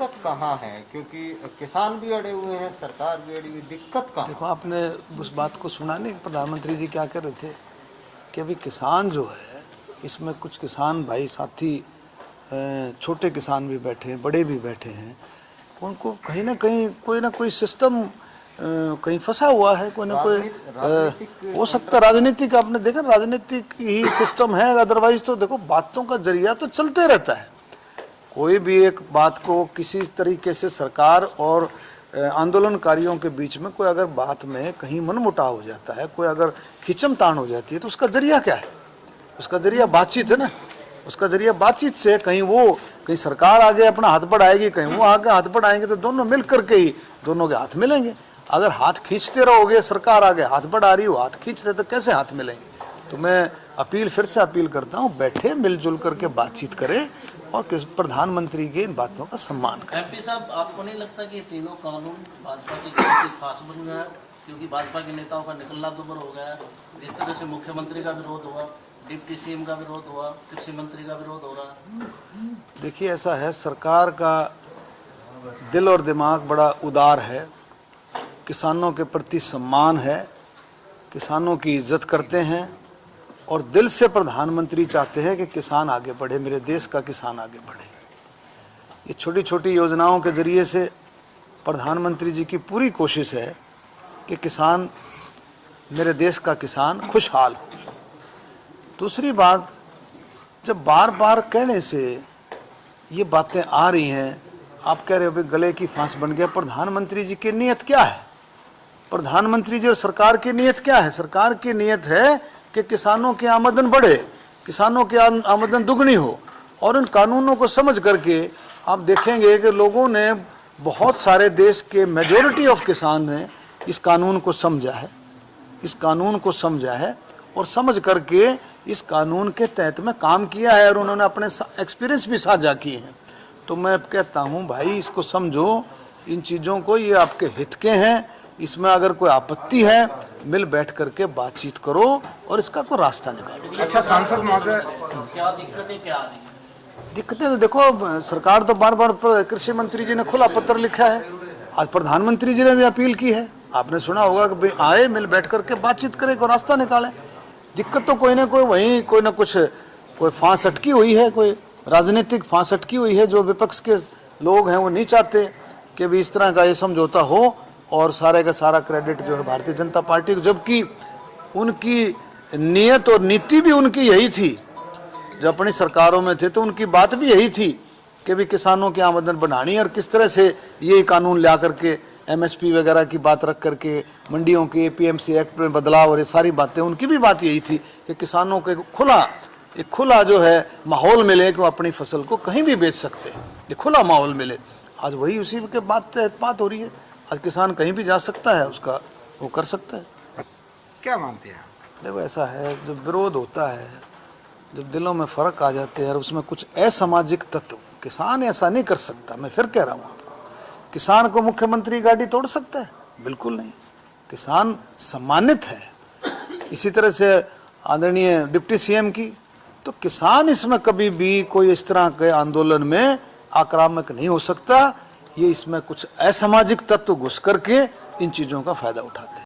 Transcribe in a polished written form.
दिक्कत कहाँ है? क्योंकि किसान भी अड़े हुए हैं, सरकार भी अड़ी हुई, दिक्कत कहाँ? देखो, आपने उस बात को सुना नहीं, प्रधानमंत्री जी क्या कह रहे थे कि अभी किसान जो है, इसमें कुछ किसान भाई साथी, छोटे किसान भी बैठे हैं, बड़े भी बैठे हैं, उनको कहीं ना कहीं कोई ना कोई सिस्टम कहीं फंसा हुआ है, कोई ना कोई हो सकता है राजनीतिक। आपने देखा राजनीतिक ही सिस्टम है, अदरवाइज तो देखो बातों का जरिया तो चलते रहता है। कोई भी एक बात को किसी तरीके से सरकार और आंदोलनकारियों के बीच में कोई अगर बात में कहीं मनमुटाव हो जाता है, कोई अगर खींचमतान हो जाती है, तो उसका जरिया क्या है? उसका जरिया बातचीत है ना। उसका जरिया बातचीत से कहीं सरकार आगे अपना हाथ बढ़ाएगी, कहीं वो आगे हाथ बढ़ाएंगे, तो दोनों मिल करके ही दोनों के हाथ मिलेंगे। अगर हाथ खींचते रहोगे, सरकार आगे हाथ बढ़ा रही हो, हाथ खींच रहे, तो कैसे हाथ मिलेंगे? तो मैं फिर से अपील करता हूँ, बैठे मिलजुल करके बातचीत करें और प्रधानमंत्री की इन बातों का सम्मान करें। एमपी साहब, आपको नहीं लगता कि तीनों कानून भाजपा की खास बन गया? क्योंकि भाजपा के नेताओं का निकलना दुबर हो गया। जिस तरह से मुख्यमंत्री का विरोध हुआ, डिप्टी सीएम का विरोध हुआ, कृषि मंत्री का विरोध हो रहा। देखिए, ऐसा है, सरकार का दिल और दिमाग बड़ा उदार है, किसानों के प्रति सम्मान है, किसानों की इज्जत करते हैं और दिल से प्रधानमंत्री चाहते हैं कि किसान आगे बढ़े, मेरे देश का किसान आगे बढ़े। ये छोटी छोटी योजनाओं के जरिए से प्रधानमंत्री जी की पूरी कोशिश है कि किसान, मेरे देश का किसान खुशहाल हो। दूसरी बात, जब बार बार कहने से ये बातें आ रही हैं, आप कह रहे हो भाई गले की फांस बन गया, प्रधानमंत्री जी की नीयत क्या है? प्रधानमंत्री जी और सरकार की नीयत क्या है? सरकार की नीयत है कि किसानों की आमदन बढ़े, किसानों की आमदन दुगनी हो। और इन कानूनों को समझ करके आप देखेंगे कि लोगों ने, बहुत सारे देश के मेजॉरिटी ऑफ किसान ने इस कानून को समझा है, इस कानून को समझा है और समझ करके इस कानून के तहत में काम किया है और उन्होंने अपने एक्सपीरियंस भी साझा किए हैं। तो मैं कहता हूं भाई, इसको समझो, इन चीज़ों को, ये आपके हित के हैं। इसमें अगर कोई आपत्ति है, मिल बैठ करके बातचीत करो और इसका कोई रास्ता निकालो। अच्छा, सांसद महोदय, क्या दिक्कतें क्या आ रही हैं? दिक्कतें तो देखो, सरकार तो बार बार, कृषि मंत्री जी ने खुला पत्र लिखा है, आज प्रधानमंत्री जी ने भी अपील की है, आपने सुना होगा कि भाई आए, मिल बैठ करके बातचीत करें, कोई रास्ता निकालें। दिक्कत तो कोई ना कोई वहीं, कोई ना कुछ, कोई फांस अटकी हुई है, कोई राजनीतिक फांस अटकी हुई है। जो विपक्ष के लोग हैं वो नहीं चाहते कि भी इस तरह का ये समझौता हो और सारे का सारा क्रेडिट जो है भारतीय जनता पार्टी को, जबकि उनकी नीयत और नीति भी उनकी यही थी। जब अपनी सरकारों में थे तो उनकी बात भी यही थी कि भी किसानों की आमदन बढ़ानी, और किस तरह से ये कानून ला करके एमएसपी वगैरह की बात रख करके मंडियों के एपीएमसी एक्ट में बदलाव, और ये सारी बातें, उनकी भी बात यही थी कि किसानों को एक खुला जो है माहौल मिले कि वो अपनी फसल को कहीं भी बेच सकते हैं, ये खुला माहौल मिले। आज वही उसी के बात हो रही है। आज किसान कहीं भी जा सकता है, उसका वो कर सकता है। क्या मानते हैं? देखो, ऐसा है, जब विरोध होता है, जब दिलों में फ़र्क आ जाते हैं और उसमें कुछ असामाजिक तत्व, किसान ऐसा नहीं कर सकता। मैं फिर कह रहा हूँ आपको, किसान को मुख्यमंत्री गाड़ी तोड़ सकता है? बिल्कुल नहीं। किसान सम्मानित है। इसी तरह से आदरणीय डिप्टी सीएम की, तो किसान इसमें कभी भी कोई इस तरह के आंदोलन में आक्रामक नहीं हो सकता। ये इसमें कुछ असामाजिक तत्व घुस करके इन चीज़ों का फायदा उठाते हैं।